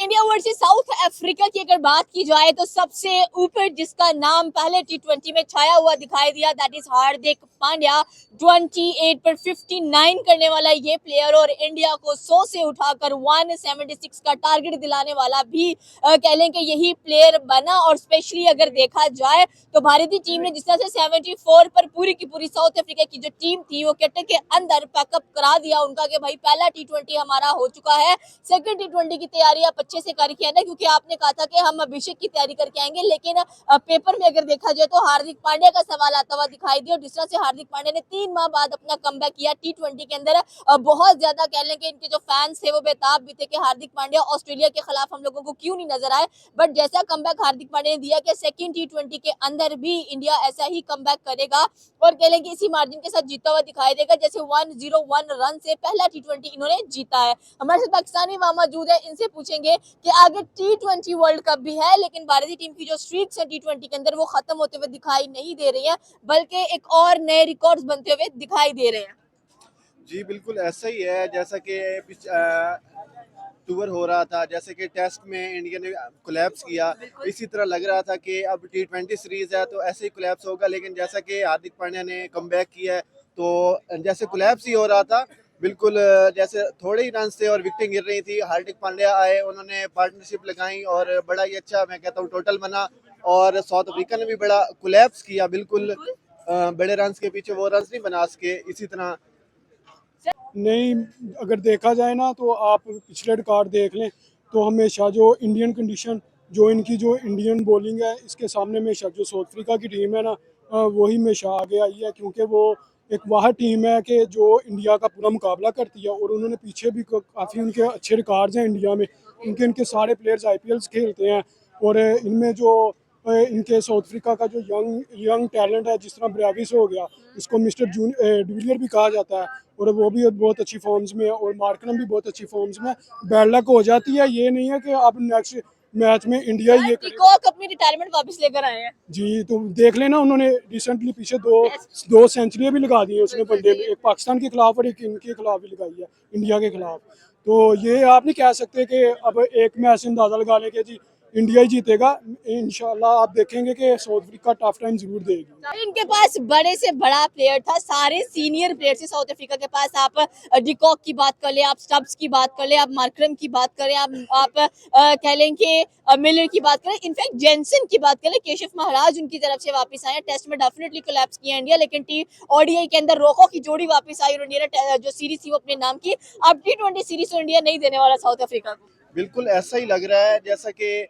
India versus south Africa की अगर बात की जाए तो सबसे ऊपर जिसका नाम पहले टी20 में छाया हुआ दिखाई दिया दैट इज हार्दिक पांड्या। 28 पर 59 करने वाला ये प्लेयर और इंडिया को 100 से उठाकर 176 का टारगेट दिलाने वाला भी कह लें कि यही प्लेयर बना। और स्पेशली अगर देखा जाए तो भारतीय टीम ने जिस तरह से 74 पर पूरी की पूरी साउथ अफ्रीका की जो टीम थी वो कट के अंदर पैकअप करा दिया उनका कि भाई पहला टी20 हमारा हो चुका है, सेकंड टी20 की तैयारी आप अच्छे से करके आना, क्योंकि आपने कहा था कि हम अभिषेक की तैयारी करके आएंगे। लेकिन पेपर में अगर देखा जाए तो हार्दिक पांड्या का सवाल आता हुआ दिखाई दिया। और जिस तरह से हार्दिक पांड्या ने 3 माह बाद अपना कमबैक किया टी20 के अंदर, बहुत ज्यादा कह लें कि इनके जो फैंस थे वो बेताब भी थे कि हार्दिक पांड्या ऑस्ट्रेलिया के खिलाफ हम लोगों को क्यों नहीं नजर आए। बट जैसा कमबैक हार्दिक पांड्या ने दिया कि सेकंड टी20 के अंदर भी इंडिया ऐसा ही कमबैक करेगा और कह लें कि इसी मार्जिन के साथ जीता हुआ दिखाई देगा जैसे 101 रन से पहला टी20 इन्होंने जीता है। हमारे साथ पाकिस्तानी वहां मौजूद है, इनसे पूछेंगे कि आगे टी20 वर्ल्ड कप भी है लेकिन भारतीय टीम की जो स्ट्रीक्स है टी20 के अंदर वो खत्म होते हुए दिखाई नहीं दे रही है, बल्कि एक और नए रिकॉर्ड्स बनते हुए दिखाई दे रहे हैं। जी बिल्कुल ऐसा ही है, जैसा कि टूर हो रहा था, जैसे कि टेस्ट में इंडिया ने कोलैप्स किया, इसी तरह लग रहा था कि अब टी20 सीरीज है तो ऐसे ही कोलैप्स होगा। लेकिन जैसा कि हार्दिक पांड्या ने कमबैक किया है तो जैसे कोलैप्स ही हो रहा था, बिल्कुल जैसे थोड़े ही रन थे और विकेटें गिर रही थी, हार्दिक पांड्या आए, उन्होंने पार्टनरशिप लगाई और बड़ा ही अच्छा मैं कहता हूँ टोटल बना। और साउथ अफ्रीका ने भी बड़ा कोलैप्स किया, बिल्कुल बड़े रन के पीछे वो रन नहीं बना सके। इसी तरह नहीं, अगर देखा जाए ना तो आप पिछले रिकॉर्ड देख लें तो हमेशा जो इंडियन कंडीशन, जो इनकी जो इंडियन बॉलिंग है, इसके सामने हमेशा जो साउथ अफ्रीका की टीम है ना वही हमेशा आगे आई है, क्योंकि वो एक वाह टीम है कि जो इंडिया का पूरा मुकाबला करती है। और उन्होंने पीछे भी काफ़ी उनके अच्छे रिकॉर्ड्स हैं इंडिया में, इनके इनके सारे प्लेयर्स IPL खेलते हैं। और इनमें जो इनके साउथ अफ्रीका का जो यंग टैलेंट है, जिस तरह ब्रेविस हो गया, इसको मिस्टर डिविलियर भी कहा जाता है, और वो भी बहुत अच्छी फॉर्म्स में है, और मार्करम भी बहुत अच्छी फॉर्म्स में। बैड लक हो जाती है, ये नहीं है कि अब नेक्स्ट मैच में इंडिया ये पीकॉक अपनी रिटायरमेंट वापस लेकर आए हैं। जी, तो देख लेना, उन्होंने रिसेंटली पीछे दो सेंचुरियां भी लगा दी है उसने वनडे में, एक पाकिस्तान के खिलाफ और एक इनके खिलाफ भी लगाई है, इंडिया के खिलाफ। तो ये आप नहीं कह सकते कि अब एक मैच से अंदाजा लगा लें कि जी इंडिया ही जीतेगा। इंशाल्लाह आप देखेंगे कि साउथ अफ्रीका टफ टाइम जरूर देगी। इनके पास बड़े से बड़ा प्लेयर था, सारे सीनियर प्लेयर थे साउथ अफ्रीका के पास। आप डिकॉक की बात कर ले, आप स्टब्स की बात कर ले, आप मार्करम की बात करें, आप कह लें कि मिलर की बात करें, इनफैक्ट जेनसन की बात करें, केशव महाराज उनकी तरफ से वापस आए। टेस्ट में डेफिनेटली कोलैप्स किया इंडिया, लेकिन ODI के अंदर रोको की जोड़ी वापस आई और इंडिया ने जो सीरीज थी वो अपने नाम की। अब टी20 सीरीज तो इंडिया नहीं देने वाला साउथ अफ्रीका को। बिल्कुल ऐसा ही लग रहा है, जैसा कि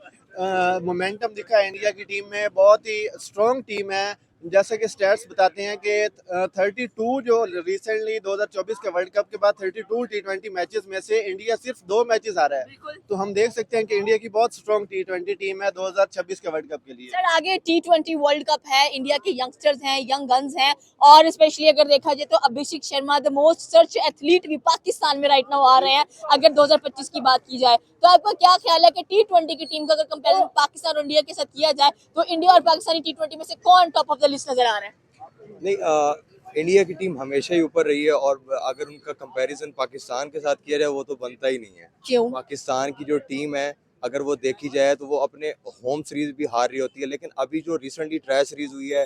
मोमेंटम दिखा है इंडिया की टीम में, बहुत ही स्ट्रॉन्ग टीम है। जैसे कि स्टैट्स बताते हैं कि 32 जो रिसेंटली 2024 के वर्ल्ड कप के बाद 32 टी20 मैचेस में से इंडिया सिर्फ 2 मैचेस आ रहा है, तो हम देख सकते हैं कि इंडिया की बहुत स्ट्रॉन्ग टी20 टीम है 2026 के वर्ल्ड कप के लिए। सर आगे टी20 वर्ल्ड कप है, इंडिया के यंगस्टर्स हैं, यंग गन्स हैं, और स्पेशली अगर देखा जाए तो Abhishek Sharma the most search athlete भी पाकिस्तान में राइट नाउ आ रहे हैं। अगर 2025 की बात की जाए तो आपका क्या ख्याल है कि टी20 की टीम का अगर कंपैरिजन पाकिस्तान और इंडिया के साथ किया जाए तो इंडिया और पाकिस्तानी टी20 में से कौन टॉप ऑफ द लिस्ट नजर आ रहा है? नहीं, इंडिया की टीम हमेशा ही ऊपर रही है, और अगर उनका कंपैरिजन पाकिस्तान के साथ किया जाए वो तो बनता ही नहीं है। क्यों? पाकिस्तान की जो टीम है, अगर वो देखी जाए तो वो अपने होम सीरीज भी हार रही होती है, लेकिन अभी जो रिसेंटली ट्राई सीरीज हुई है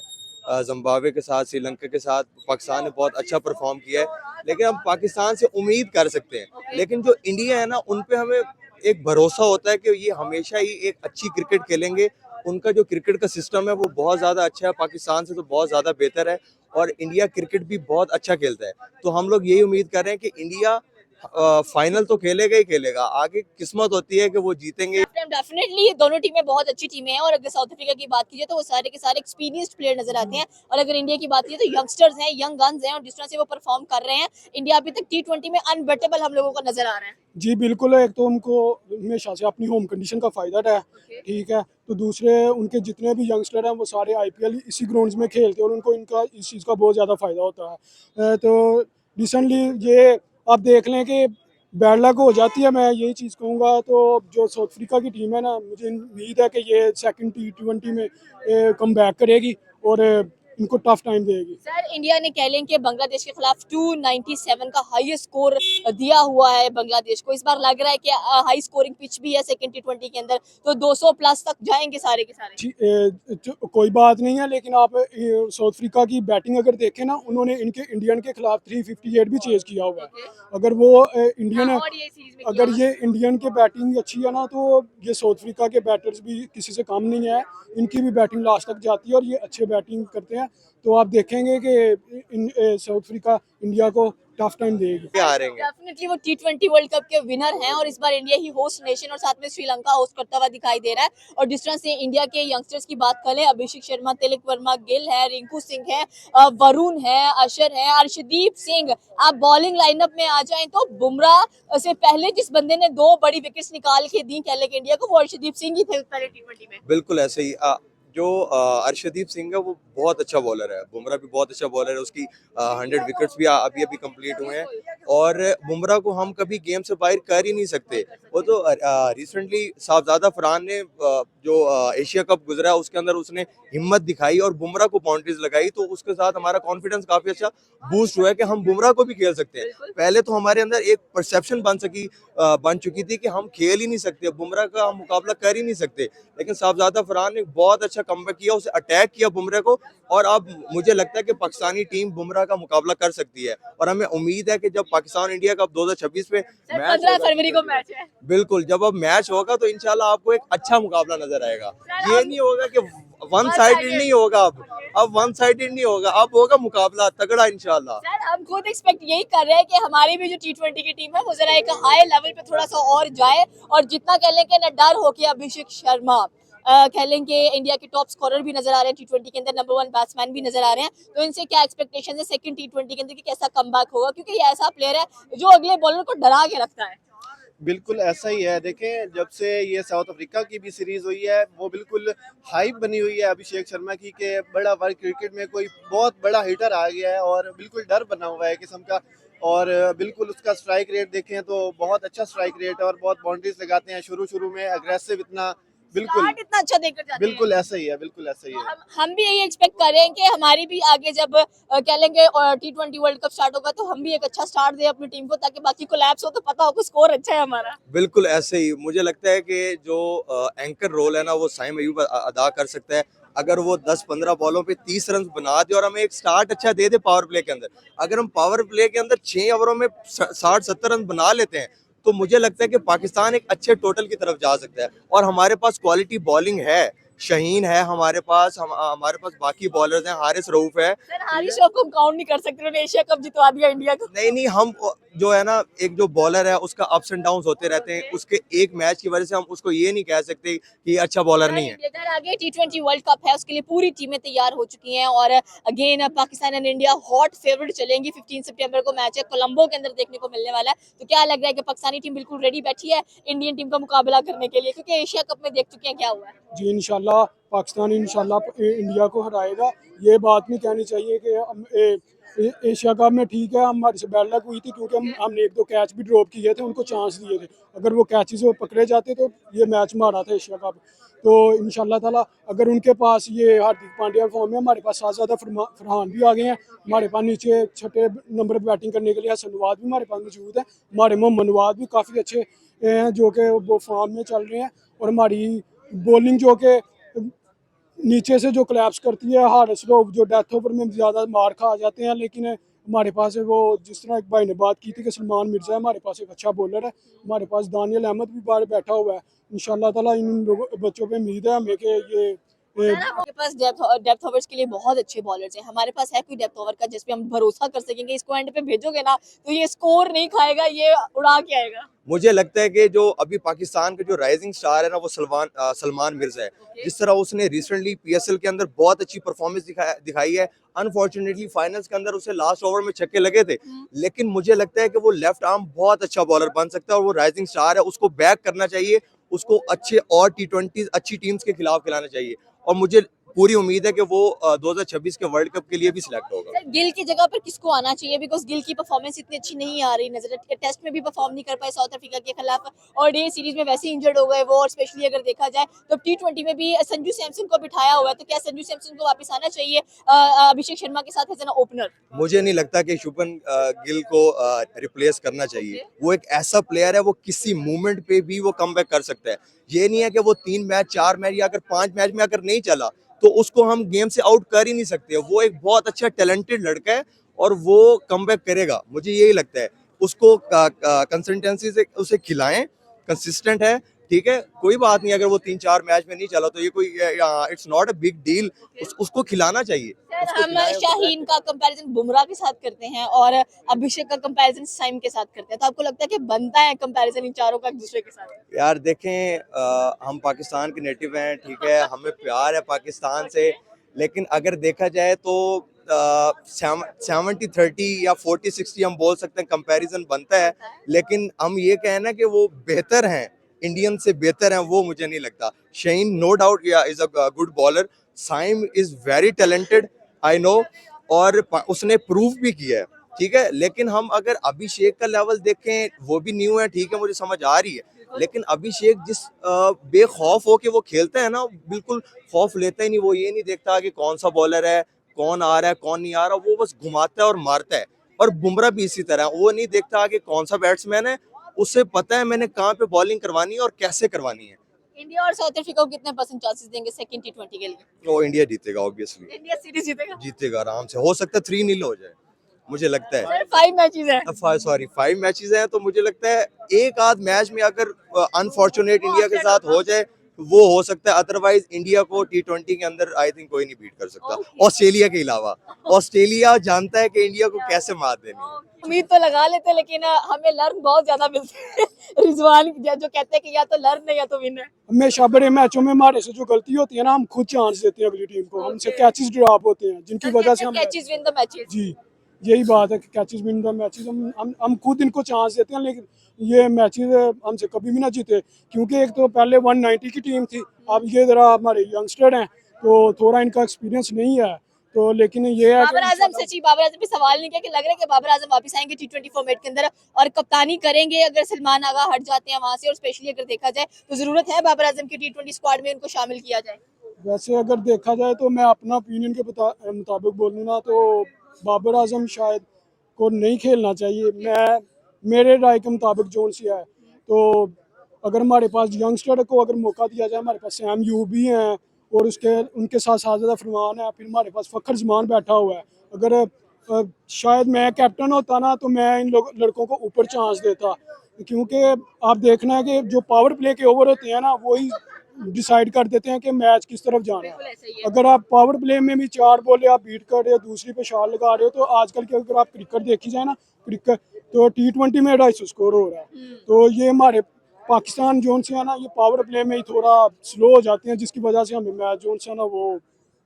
जिम्बाब्वे के साथ, श्रीलंका के साथ, पाकिस्तान ने बहुत अच्छा परफॉर्म किया है। लेकिन हम पाकिस्तान से उम्मीद कर सकते हैं, लेकिन जो इंडिया है ना, उन पे हमें एक भरोसा होता है कि ये हमेशा ही एक अच्छी क्रिकेट खेलेंगे। उनका जो क्रिकेट का सिस्टम है वो बहुत ज़्यादा अच्छा है, पाकिस्तान से तो बहुत ज़्यादा बेहतर है, और इंडिया क्रिकेट भी बहुत अच्छा खेलता है। तो हम लोग यही उम्मीद कर रहे हैं कि इंडिया फाइनल तो खेलेगा ही खेलेगा, आगे किस्मत होती है कि वो जीतेंगे। डेफिनेटली दोनों टीमें बहुत अच्छी टीमें हैं, और अगर साउथ अफ्रीका की बात की जाए तो वो सारे के सारे एक्सपीरियंस्ड प्लेयर नजर आते हैं, और अगर इंडिया की बात की जाए तो यंगस्टर्स हैं, यंग गन्स हैं, और जिस तरह से वो परफॉर्म कर रहे हैं, इंडिया अभी तक टी20 में अनबेटेबल हम लोगों को नजर आ रहा है। जी बिल्कुल, एक तो उनको हमेशा से अपनी होम कंडीशन का फ़ायदा है, ठीक है। तो दूसरे उनके जितने भी यंगस्टर हैं वो सारे IPL इसी ग्राउंड्स में खेलते हैं, और उनको इनका इस चीज़ का बहुत ज़्यादा फ़ायदा होता है। तो रिसेंटली ये आप देख लें कि बैड लक हो जाती है, मैं यही चीज़ कहूँगा। तो जो साउथ अफ्रीका की टीम है ना, मुझे उम्मीद है कि ये सेकंड टी20 में कम बैक करेगी, और इनको टफ टाइम देगी। सर इंडिया ने कह लें कि बांग्लादेश के खिलाफ 297 का हाईएस्ट स्कोर दिया हुआ है बांग्लादेश को। इस बार लग रहा है कि हाई स्कोरिंग पिच भी है सेकंड टी20 के अंदर, तो 200 प्लस तक जाएंगे सारे के सारे। कोई बात नहीं है, लेकिन आप साउथ अफ्रीका की बैटिंग अगर देखें ना, उन्होंने इनके इंडियन के खिलाफ 358 भी चेज किया हुआ है। अगर वो इंडियन हाँ, और ये सीरीज में अगर किया ये इंडियन के बैटिंग अच्छी है ना, तो ये साउथ अफ्रीका के बैटर्स भी किसी से कम नहीं है। इनकी भी बैटिंग लास्ट तक जाती है और ये अच्छे बैटिंग करते हैं। तो आप देखेंगे कि साउथ अफ्रीका इंडिया को टफ टाइम देगी। हारेंगे। डेफिनेटली वो टी20 वर्ल्ड कप के विनर हैं और इस बार इंडिया ही होस्ट नेशन और साथ में श्रीलंका होस्ट करता हुआ दिखाई दे रहा है। और जिस तरह से इंडिया के यंगस्टर्स की बात करें, अभिषेक शर्मा, तिलक वर्मा, गिल है, रिंकू सिंह है, वरुण है, अशर है, अर्शदीप सिंह। आप बॉलिंग लाइनअप में आ जाएं तो बुमराह से पहले जिस बंदे ने 2 बड़ी विकेट्स निकाल के दी कह लें इंडिया को, वो अर्शदीप सिंह ही थे पहले टी20 में। बिल्कुल ऐसे ही जो अर्शदीप सिंह है वो बहुत अच्छा बॉलर है। बुमराह भी बहुत अच्छा बॉलर है। उसकी 100 विकेट्स भी अभी अभी कंप्लीट हुए हैं और बुमराह को हम कभी गेम से बाहर कर ही नहीं सकते। वो तो रिसेंटली साहबजादा फरहान ने जो एशिया कप गुजरा उसके अंदर उसने हिम्मत दिखाई और बुमराह को बाउंड्रीज लगाई, तो उसके साथ हमारा कॉन्फिडेंस काफी अच्छा बूस्ट हुआ है कि हम बुमराह को भी खेल सकते हैं। पहले तो हमारे अंदर एक परसेप्शन बन चुकी थी कि हम खेल ही नहीं सकते, बुमराह का हम मुकाबला कर ही नहीं सकते, लेकिन साहबजादा फरहान ने बहुत अच्छा कमबैक किया, उसे अटैक किया बुमराह को। और अब मुझे लगता है कि पाकिस्तानी टीम बुमराह का मुकाबला कर सकती है और हमें उम्मीद है कि जब पाकिस्तान इंडिया का 2026 में मैच 15 फरवरी को मैच है। बिल्कुल, जब अब मैच होगा तो इंशाल्लाह आपको एक अच्छा मुकाबला नजर आएगा। ये नहीं होगा कि वन साइडेड नहीं होगा, अब वन साइडेड नहीं होगा, अब होगा मुकाबला तगड़ा इंशाल्लाह। सर हम खुद एक्सपेक्ट यही कर रहे हैं कि हमारी भी जो टी20 की टीम है वो जरा एक हाई लेवल पे थोड़ा सा और जाए और जितना कह लें कि न डर हो के अभिषेक शर्मा कह लें कि इंडिया के टॉप स्कोरर भी नजर आ रहे हैं, टी20 के अंदर नंबर 1 बैट्समैन भी नजर आ रहे हैं, तो इनसे क्या एक्सपेक्टेशन है सेकंड टी20 के अंदर कि कैसा कमबैक होगा, क्योंकि ये ऐसा प्लेयर है जो अगले बॉलर को डरा के रखता है। बिल्कुल ऐसा ही है। देखें, जब से ये साउथ अफ्रीका की भी सीरीज हुई है वो बिल्कुल हाइप बनी हुई है अभिषेक शर्मा की कि बड़ा वर्ल्ड क्रिकेट में कोई बहुत बड़ा हिटर आ गया है और बिल्कुल डर बना हुआ है किस्म का। और बिल्कुल उसका स्ट्राइक रेट देखें तो बहुत अच्छा स्ट्राइक रेट है और बहुत बाउंड्रीज लगाते हैं शुरू में, अग्रेसिव इतना, बिल्कुल स्टार्ट इतना अच्छा देकर जाते हैं। बिल्कुल ऐसा ही है, बिल्कुल ऐसा ही है। हम भी यही एक्सपेक्ट कर रहे हैं कि हमारी भी आगे जब कह लेंगे टी20 वर्ल्ड कप स्टार्ट होगा तो हम भी एक अच्छा स्टार्ट दें अपनी टीम को, ताकि बाकी कोलैप्स हो तो पता हो कि स्कोर अच्छा है हमारा। बिल्कुल ऐसे ही मुझे लगता है कि जो एंकर रोल है ना वो साइम अयूब अदा कर सकता है। अगर वो 10-15 बॉलों पे 30 रन बना दे और हमें एक स्टार्ट अच्छा दे दे पावर प्ले के अंदर, अगर हम पावर प्ले के अंदर 6 ओवरों में 60-70 रन बना लेते हैं तो मुझे लगता है कि पाकिस्तान एक अच्छे टोटल की तरफ जा सकता है। और हमारे पास क्वालिटी बॉलिंग है, शाहीन है हमारे पास, हमारे पास बाकी बॉलर्स हैं, हारिस रऊफ है। सर हारिस रऊफ को हम काउंट नहीं कर सकते, उन्होंने एशिया कप जितवा दिया इंडिया को। नहीं, हम जो है ना एक जो बॉलर है उसका अप्स एंड डाउन्स होते रहते हैं, उसके एक मैच की वजह से हम उसको ये नहीं कह सकते कि ये अच्छा बॉलर नहीं है। इधर आगे टी20 वर्ल्ड कप है, उसके लिए पूरी टीमें तैयार हो चुकी हैं और again Pakistan and India hot favourite चलेंगी। 15 सितंबर को मैच है, कोलंबो के अंदर देखने को मिलने वाला है। तो क्या लग रहा है कि पाकिस्तानी टीम बिल्कुल रेडी बैठी है इंडियन टीम का मुकाबला करने के लिए, क्योंकि एशिया कप में देख चुके हैं क्या हुआ है। जी इंशाल्लाह पाकिस्तान इंशाल्लाह इंडिया को हराएगा। ये बात नहीं कहनी चाहिए कि हम एशिया कप में, ठीक है हमारे से बैड लक हुई थी क्योंकि हमने 1-2 कैच भी ड्रॉप किए थे, उनको चांस दिए थे। अगर वो कैचेस वो पकड़े जाते तो ये मैच हमारा था एशिया कप। तो इंशाल्लाह ताला अगर उनके पास ये हार्दिक पांड्या फॉर्म में, हमारे पास साहबजादा फरहान भी आ गए हैं, हमारे पास नीचे छठे नंबर पर बैटिंग करने के लिए हसन नवाज भी हमारे पास मौजूद है, हमारे मोहम्मद नवाज भी काफ़ी अच्छे हैं जो कि वो फॉर्म में चल रहे हैं। और हमारी बॉलिंग जो कि नीचे से जो क्लैप्स करती है, हारिस रऊफ जो डेथ ओवर में ज़्यादा मार खा जाते हैं, लेकिन हमारे पास है वो जिस तरह एक भाई ने बात की थी कि सलमान मिर्ज़ा हमारे पास एक अच्छा बॉलर है, हमारे पास दानियल अहमद भी बाहर बैठा हुआ है। इंशाल्लाह ताला इन बच्चों पे उम्मीद है हमें कि ये हमारे पास डेप्थ ओवर्स के लिए बहुत अच्छे बॉलर्स हैं। हमारे पास है कोई डेप्थ ओवर का जिस पे हम भरोसा कर सकेंगे इसको एंड पे भेजोगे ना तो ये स्कोर नहीं खाएगा, ये उड़ा के आएगा। मुझे लगता है कि जो अभी पाकिस्तान के जो राइजिंग स्टार है ना वो सलमान मिर्जा है। जिस तरह उसने रिसेंटली पीएसएल के अंदर बहुत अच्छी परफॉर्मेंस दिखाई है। अनफॉर्चुनेटली फाइनल्स के अंदर उसे लास्ट ओवर में छक्के लगे थे, लेकिन मुझे लगता है कि वो लेफ्ट आर्म बहुत अच्छा बॉलर बन सकता है और वो राइजिंग स्टार है, उसको बैक करना चाहिए, उसको अच्छे और टी20 अच्छी टीम्स के खिलाफ खिलाना चाहिए। और मुझे पूरी उम्मीद है कि वो 2026 के वर्ल्ड कप के लिए भी सिलेक्ट होगा। सर गिल की जगह पर किसको आना चाहिए, बिकॉज गिल की परफॉर्मेंस इतनी अच्छी नहीं आ रही नजर, टेस्ट में भी परफॉर्म नहीं कर पाए साउथ अफ्रीका के खिलाफ, और ये सीरीज में वैसे इंजर्ड हो गए वो, और स्पेशली अगर देखा जाए तो T20 में भी संजू सैमसन को बिठाया हुआ है, तो क्या संजू सैमसन को वापस आना चाहिए अभिषेक शर्मा के साथ एज एन ओपनर? मुझे नहीं लगता कि शुभमन गिल को रिप्लेस करना चाहिए। वो एक ऐसा प्लेयर है, वो किसी मूवमेंट पे भी वो कमबैक कर सकता है। ये नहीं है कि वो 3 मैच 4 मैच या अगर 5 मैच में अगर नहीं चला तो उसको हम गेम से आउट कर ही नहीं सकते। वो एक बहुत अच्छा टैलेंटेड लड़का है और वो कमबैक करेगा, मुझे यही लगता है। उसको कंसिस्टेंसी से उसे खिलाएं, कंसिस्टेंट है, ठीक है, कोई बात नहीं। अगर वो 3-4 मैच में नहीं चला तो ये कोई it's not a big deal, उसको खिलाना चाहिए। सर उसको हम खिलाएं तो शाहीन का कंपैरिजन बुमराह के साथ करते हैं और अभिषेक का कंपैरिजन साइम के साथ करते हैं, तो आपको लगता है कि बनता है कंपैरिजन इन चारों का एक दूसरे के साथ? यार देखें, हम पाकिस्तान के नेटिव हैं, ठीक है, हमें प्यार है पाकिस्तान से, लेकिन अगर देखा जाए तो 70-30 या 40-60 हम बोल सकते हैं कंपैरिजन बनता है, लेकिन हम ये कहें ना कि वो बेहतर हैं, इंडियन से बेहतर हैं, वो मुझे नहीं लगता। शहीन नो डाउट या is a good bowler, Saim is very talented, I know, और उसने प्रूव भी किया है, ठीक है, लेकिन हम अगर अभिषेक का लेवल देखें, वो भी न्यू है, ठीक है, मुझे समझ आ रही है, लेकिन अभिषेक जिस बेखौफ हो के वो खेलता है ना, बिल्कुल खौफ लेता ही नहीं। वो ये नहीं देखता कि कौन सा बॉलर है, कौन आ रहा है, कौन नहीं आ रहा, वो बस घुमाता है और मारता है। और बुमराह भी इसी तरह, वो नहीं देखता कि कौन सा बैट्समैन है, उसे पता है मैंने कहाँ पे बॉलिंग करवानी है और कैसे करवानी है। इंडिया और साउथ अफ्रीका को कितने परसेंट चांसेस देंगे सेकंड T20 के लिए? वो इंडिया जीतेगा, ऑब्वियसली इंडिया सीरीज जीतेगा? जीतेगा आराम से, हो सकता है 3-0 हो जाए, मुझे लगता है। सर 5 मैचेस है। सॉरी 5 मैचेस हैं, तो मुझे लगता है एक आध मैच में अगर अनफॉर्चुनेट इंडिया के साथ हो जाए वो हो सकता है, अदरवाइज इंडिया को T20 के अंदर आई थिंक कोई नहीं बीट कर सकता, ऑस्ट्रेलिया के अलावा। ऑस्ट्रेलिया जानता है कि इंडिया को कैसे मात देनी है। उम्मीद तो लगा लेते हैं, लेकिन हमें लर्न बहुत ज्यादा मिलते हैं रिजवान जो कहते हैं कि या तो लर्न है या तो विन है। हमेशा बड़े मैचों में हमारे से जो गलती होती है ना, हम खुद चांस देते हैं अगली टीम को, हमसे कैचेस ड्रॉप होते हैं जिनकी वजह से हम कैचेस विन द मैचेस। जी यही बात है कि कैचेस विन द मैचेस, हम खुद इनको चांस देते हैं, लेकिन ये मैचेस हमसे कभी भी ना जीते, क्योंकि एक तो पहले 190 की टीम थी, अब ये जरा हमारे यंगस्टर हैं तो थोड़ा इनका एक्सपीरियंस नहीं है, तो लेकिन ये है बाबर आजम, सच्ची बाबर आजम पे सवाल नहीं किया कि लग रहा है कि बाबर आजम वापस आएंगे T20 फॉर्मेट के अंदर और कप्तानी करेंगे अगर सलमान आगा हट जाते हैं वहां से, और स्पेशली अगर देखा जाए तो जरूरत है बाबर आजम की T20 स्क्वाड में उनको शामिल किया जाए? वैसे अगर देखा जाए तो मैं अपना ओपिनियन के मुताबिक बोलूँ ना, तो बाबर आजम शायद को नहीं खेलना चाहिए। मेरे राय के मुताबिक जोन से है, तो अगर हमारे पास यंगस्टर को अगर मौका दिया जाए, हमारे पास सैम यूब भी हैं और उनके साथ साजिदा फरमान है, फिर हमारे पास फ़खर जमान बैठा हुआ है। अगर शायद मैं कैप्टन होता ना तो मैं इन लड़कों को ऊपर चांस देता, क्योंकि आप देखना है कि जो पावर प्ले के ओवर होते हैं ना, वही डिसाइड कर देते हैं कि मैच किस तरफ जाना है। अगर आप पावर प्ले में भी 4 बॉलें आप बीट कर रहे हो, दूसरी पे शॉट लगा रहे हो, तो आजकल के अगर आप क्रिकेट देखी जाए ना, क्रिकेट तो T20 में 250 स्कोर हो रहा है, तो ये हमारे पाकिस्तान जोन से है ना, ये पावर प्ले में ही थोड़ा स्लो हो जाते हैं, जिसकी वजह से हमें मैच जोन से है ना वो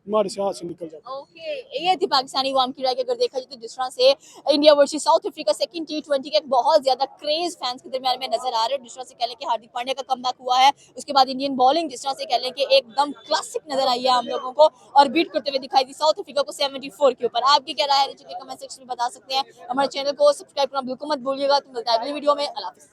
हमारे से हाथ से निकल जाता है। ओके, ये थी पाकिस्तानी अवाम की राय कि अगर देखा जाए तो जिस तरह से India versus south Africa second T20 का एक बहुत ज्यादा क्रेज फैंस के दरमियान में नजर आ रहा है। जिस तरह से कह लें कि हार्दिक पांड्या का कमबैक हुआ है, उसके बाद इंडियन बॉलिंग जिस तरह से कह लें कि एकदम क्लासिक नजर आई है हम लोगों को, और बीट करते हुए दिखाई दी साउथ अफ्रीका को 74 के ऊपर। आपकी क्या राय है नीचे के कमेंट सेक्शन में बता सकते हैं। हमारे चैनल को सब्सक्राइब करना बिल्कुल मत भूलिएगा। तो मिलता है अगली वीडियो में। अल्लाह हाफिज़।